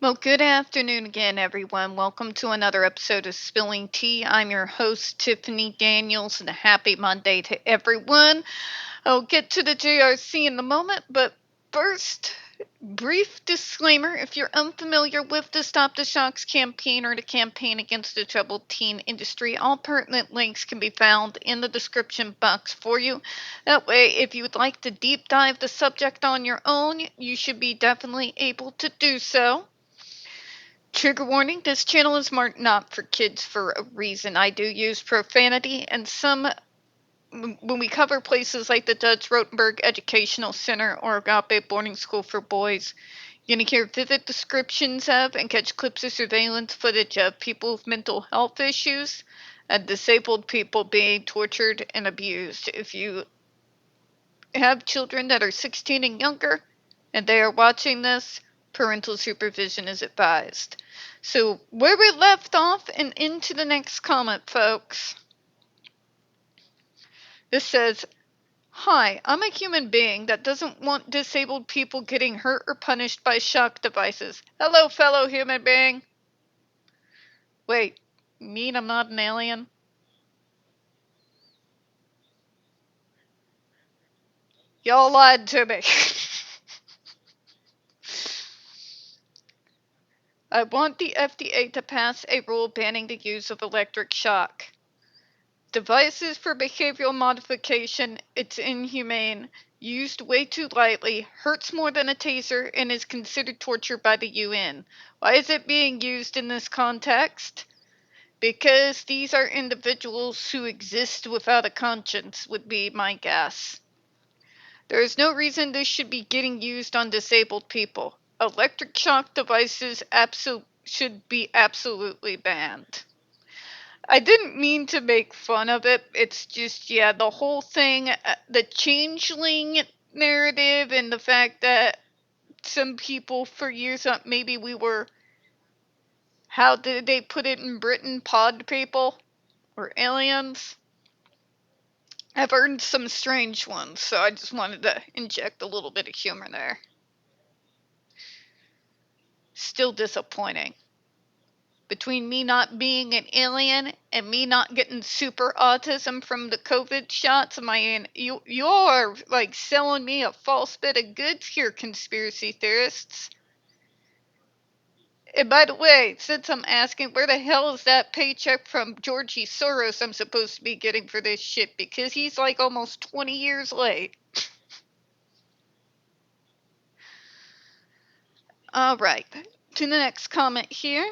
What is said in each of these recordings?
Well, good afternoon again, everyone. Welcome to another episode of Spilling Tea. I'm your host, Tiffany Daniels, and a happy Monday to everyone. I'll get to the JRC in a moment, but first, brief disclaimer. If you're unfamiliar with the Stop the Shocks campaign or the campaign against the troubled teen industry, all pertinent links can be found in the description box for you. That way, if you would like to deep dive the subject on your own, you should be definitely able to do so. Trigger warning, this channel is marked not for kids for a reason. I do use profanity, and when we cover places like the Judge Rotenberg Educational Center or Agape Boarding School for Boys, you're going to hear vivid descriptions of and catch clips of surveillance footage of people with mental health issues and disabled people being tortured and abused. If you have children that are 16 and younger and they are watching this, parental supervision is advised. So, where we left off and into the next comment, folks. This says, "Hi, I'm a human being that doesn't want disabled people getting hurt or punished by shock devices. Hello, fellow human being." Wait, mean I'm not an alien? Y'all lied to me. I want the FDA to pass a rule banning the use of electric shock devices for behavioral modification. It's inhumane, used way too lightly, hurts more than a taser, and is considered torture by the UN. Why is it being used in this context? Because these are individuals who exist without a conscience, would be my guess. There is no reason this should be getting used on disabled people. Electric shock devices should be absolutely banned. I didn't mean to make fun of it. It's just, yeah, the whole thing, the changeling narrative, and the fact that some people for years thought maybe we were, how did they put it in Britain, pod people or aliens. I've earned some strange ones, so I just wanted to inject a little bit of humor there. Still disappointing. Between me not being an alien and me not getting super autism from the COVID shots, you're like selling me a false bit of goods here, conspiracy theorists. And by the way, since I'm asking, where the hell is that paycheck from Georgie Soros I'm supposed to be getting for this shit? Because he's like almost 20 years late. Alright, to the next comment here.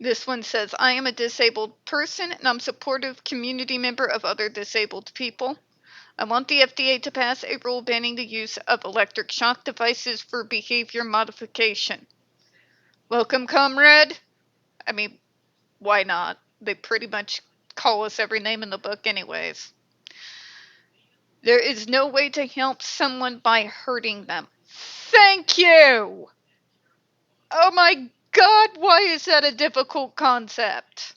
This one says, "I am a disabled person and I'm a supportive community member of other disabled people. I want the FDA to pass a rule banning the use of electric shock devices for behavior modification." Welcome, comrade. I mean, why not? They pretty much call us every name in the book anyways. "There is no way to help someone by hurting them." Thank you! Oh my god, why is that a difficult concept?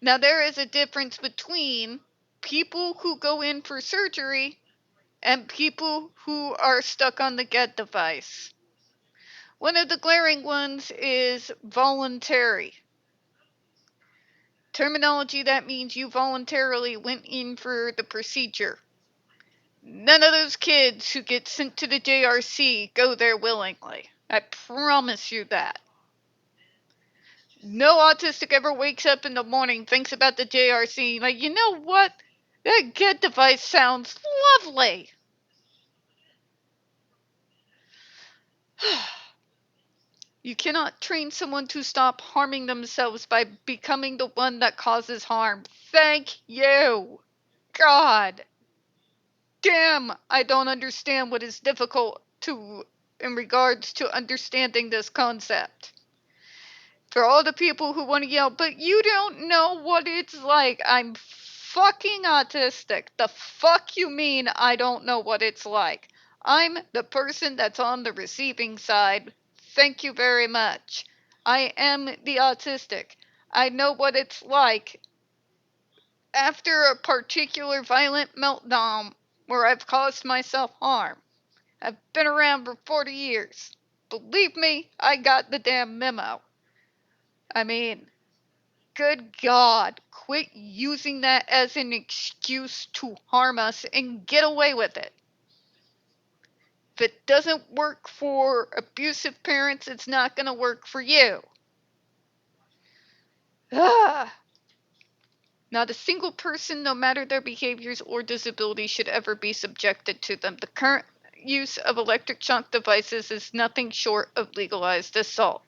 Now, there is a difference between people who go in for surgery and people who are stuck on the GED device. One of the glaring ones is voluntary. Terminology that means you voluntarily went in for the procedure. None of those kids who get sent to the JRC go there willingly. I promise you that. No autistic ever wakes up in the morning, thinks about the JRC, like, you know what? That GED device sounds lovely. You cannot train someone to stop harming themselves by becoming the one that causes harm. Thank you. God. Damn, I don't understand what is difficult in regards to understanding this concept. For all the people who want to yell, "But you don't know what it's like." I'm fucking autistic. The fuck you mean I don't know what it's like? I'm the person that's on the receiving side. Thank you very much. I am the autistic. I know what it's like after a particular violent meltdown where I've caused myself harm. I've been around for 40 years. Believe me, I got the damn memo. I mean, good God, quit using that as an excuse to harm us and get away with it. If it doesn't work for abusive parents, it's not going to work for you. Ah. Not a single person, no matter their behaviors or disabilities, should ever be subjected to them. The current use of electric shock devices is nothing short of legalized assault,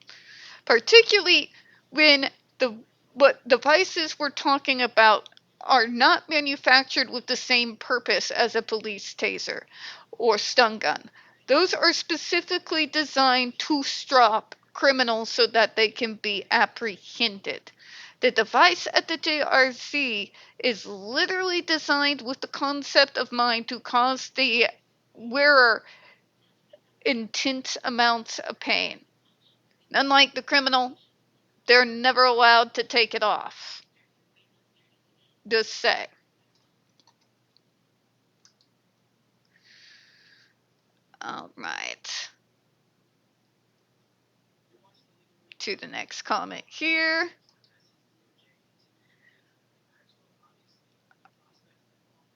particularly when the what devices we're talking about are not manufactured with the same purpose as a police taser or stun gun. Those are specifically designed to stop criminals so that they can be apprehended. The device at the JRC is literally designed with the concept of mind to cause the wearer intense amounts of pain. Unlike the criminal, they're never allowed to take it off. Just say. All right. To the next comment here.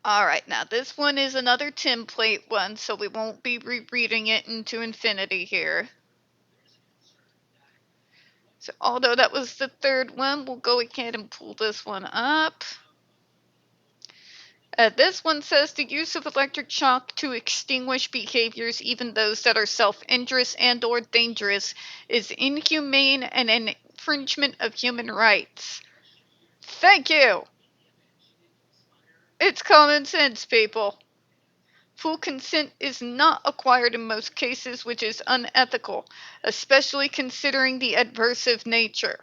All right, now this one is another template one, so we won't be rereading it into infinity here. So although that was the third one, we'll go ahead and pull this one up. This one says the use of electric shock to extinguish behaviors, even those that are self-injurious and or dangerous, is inhumane and an infringement of human rights. Thank you. It's common sense, people. Full consent is not acquired in most cases, which is unethical, especially considering the aversive nature.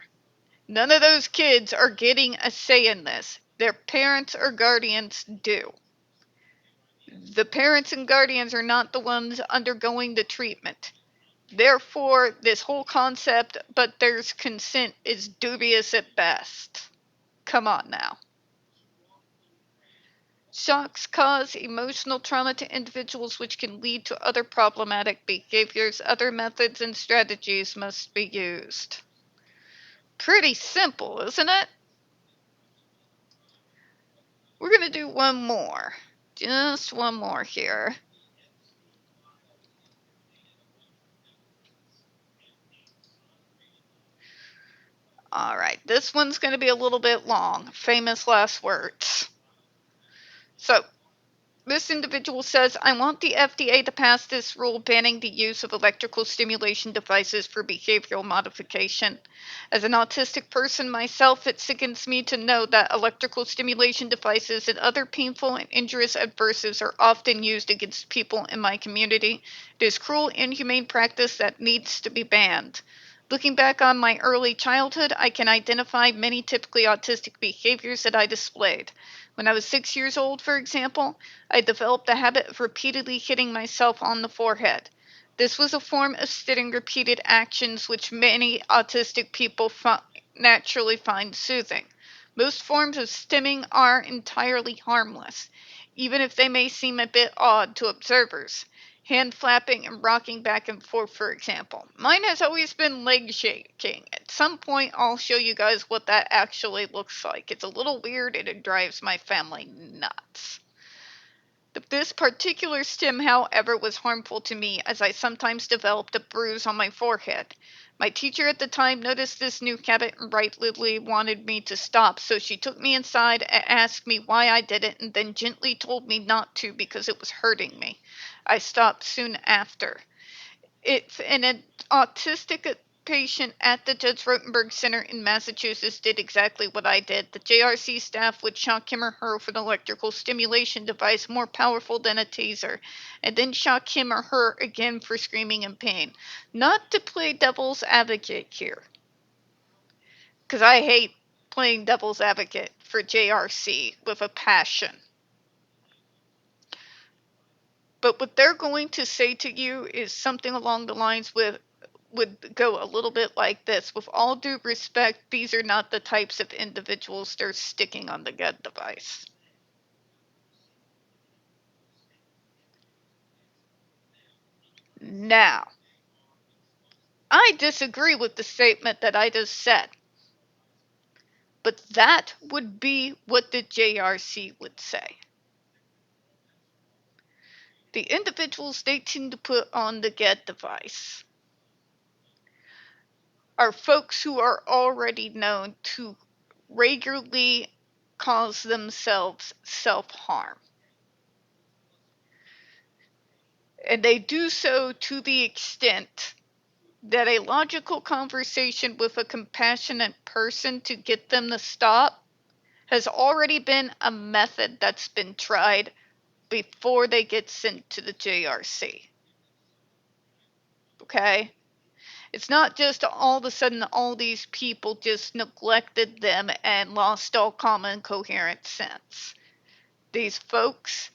None of those kids are getting a say in this. Their parents or guardians do. The parents and guardians are not the ones undergoing the treatment. Therefore, this whole concept, but there's consent, is dubious at best. Come on now. Shocks cause emotional trauma to individuals, which can lead to other problematic behaviors. Other methods and strategies must be used. Pretty simple, isn't it? We're going to do one more. Just one more here. All right, this one's going to be a little bit long. Famous last words. So, this individual says, I want the FDA to pass this rule banning the use of electrical stimulation devices for behavioral modification. As an autistic person myself, it sickens me to know that electrical stimulation devices and other painful and injurious aversives are often used against people in my community. It is cruel, inhumane practice that needs to be banned. Looking back on my early childhood, I can identify many typically autistic behaviors that I displayed. When I was 6 years old, for example, I developed the habit of repeatedly hitting myself on the forehead. This was a form of stating repeated actions which many autistic people naturally find soothing. Most forms of stimming are entirely harmless, even if they may seem a bit odd to observers. Hand flapping and rocking back and forth, for example. Mine has always been leg shaking. At some point, I'll show you guys what that actually looks like. It's a little weird and it drives my family nuts. This particular stim, however, was harmful to me as I sometimes developed a bruise on my forehead. My teacher at the time noticed this new habit and rightly wanted me to stop, so she took me inside and asked me why I did it and then gently told me not to because it was hurting me. I stopped soon after. If an autistic patient at the Judge Rotenberg Center in Massachusetts did exactly what I did, the JRC staff would shock him or her with an electrical stimulation device more powerful than a taser, and then shock him or her again for screaming in pain. Not to play devil's advocate here, because I hate playing devil's advocate for JRC with a passion. But what they're going to say to you is something along the lines with, would go a little bit like this. With all due respect, these are not the types of individuals they're sticking on the GED device. Now, I disagree with the statement that I just said, but that would be what the JRC would say. The individuals they tend to put on the GED device are folks who are already known to regularly cause themselves self-harm. And they do so to the extent that a logical conversation with a compassionate person to get them to stop has already been a method that's been tried before they get sent to the JRC. Okay? It's not just all of a sudden all these people just neglected them and lost all common coherent sense. These folks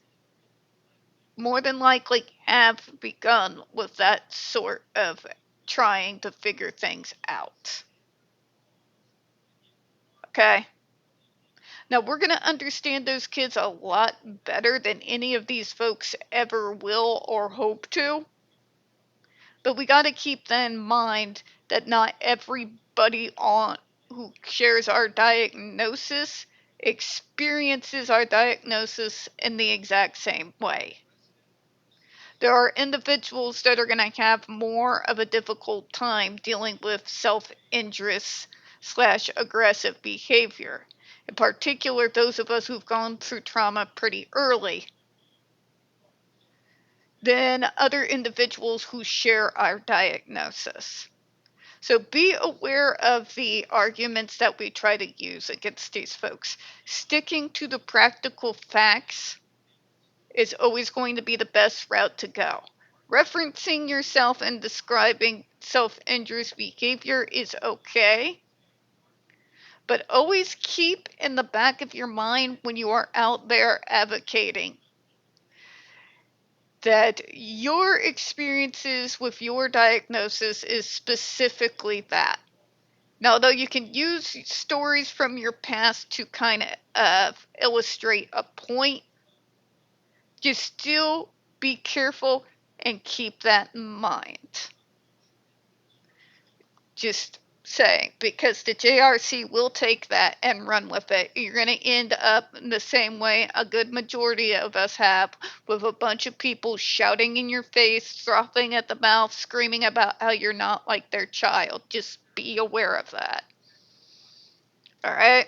more than likely have begun with that sort of trying to figure things out. Okay? Now, we're going to understand those kids a lot better than any of these folks ever will or hope to. But we got to keep that in mind that not everybody who shares our diagnosis experiences our diagnosis in the exact same way. There are individuals that are going to have more of a difficult time dealing with self-injurious / aggressive behavior. In particular, those of us who've gone through trauma pretty early, than other individuals who share our diagnosis. So be aware of the arguments that we try to use against these folks. Sticking to the practical facts is always going to be the best route to go. Referencing yourself and describing self-injurious behavior is okay, but always keep in the back of your mind when you are out there advocating that your experiences with your diagnosis is specifically that. Now, though you can use stories from your past to kind of illustrate a point, just still be careful and keep that in mind. Just saying, because the JRC will take that and run with it. You're going to end up in the same way a good majority of us have, with a bunch of people shouting in your face, frothing at the mouth, screaming about how you're not like their child. Just be aware of that. All right?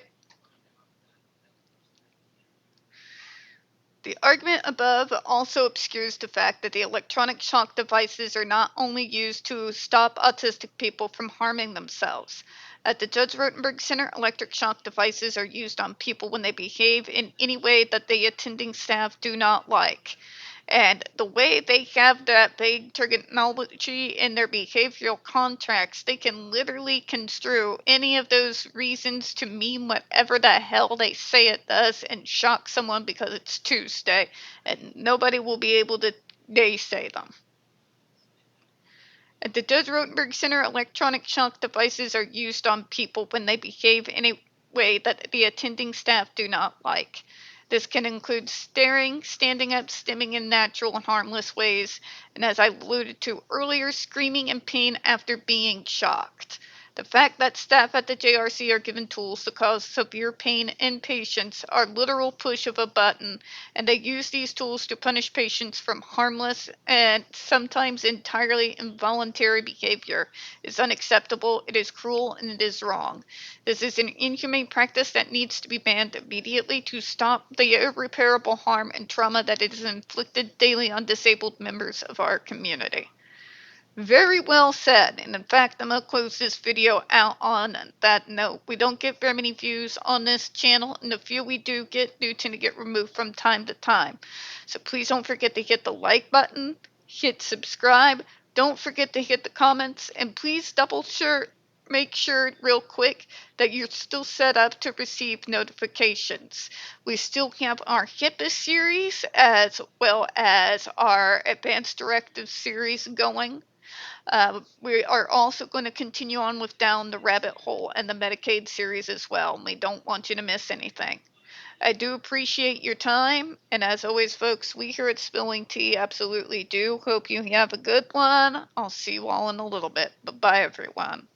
The argument above also obscures the fact that the electronic shock devices are not only used to stop autistic people from harming themselves. At the Judge Rotenberg Center, electric shock devices are used on people when they behave in any way that the attending staff do not like. And the way they have that vague terminology in their behavioral contracts, they can literally construe any of those reasons to mean whatever the hell they say it does and shock someone because it's Tuesday, and nobody will be able to naysay them. At the Judge Rotenberg Center, electronic shock devices are used on people when they behave in a way that the attending staff do not like. This can include staring, standing up, stimming in natural and harmless ways, and as I alluded to earlier, screaming in pain after being shocked. The fact that staff at the JRC are given tools to cause severe pain in patients are literal push of a button, and they use these tools to punish patients from harmless and sometimes entirely involuntary behavior is unacceptable, it is cruel, and it is wrong. This is an inhumane practice that needs to be banned immediately to stop the irreparable harm and trauma that is inflicted daily on disabled members of our community. Very well said, and in fact, I'm going to close this video out on that note. We don't get very many views on this channel, and the few we do get tend to get removed from time to time. So please don't forget to hit the like button, hit subscribe, don't forget to hit the comments, and please make sure real quick that you're still set up to receive notifications. We still have our HIPAA series as well as our Advanced Directives series going. We are also going to continue on with Down the Rabbit Hole and the Medicaid series as well. We don't want you to miss anything. I do appreciate your time, and as always, folks, we here at Spilling Tea absolutely do. Hope you have a good one. I'll see you all in a little bit. Bye bye, everyone.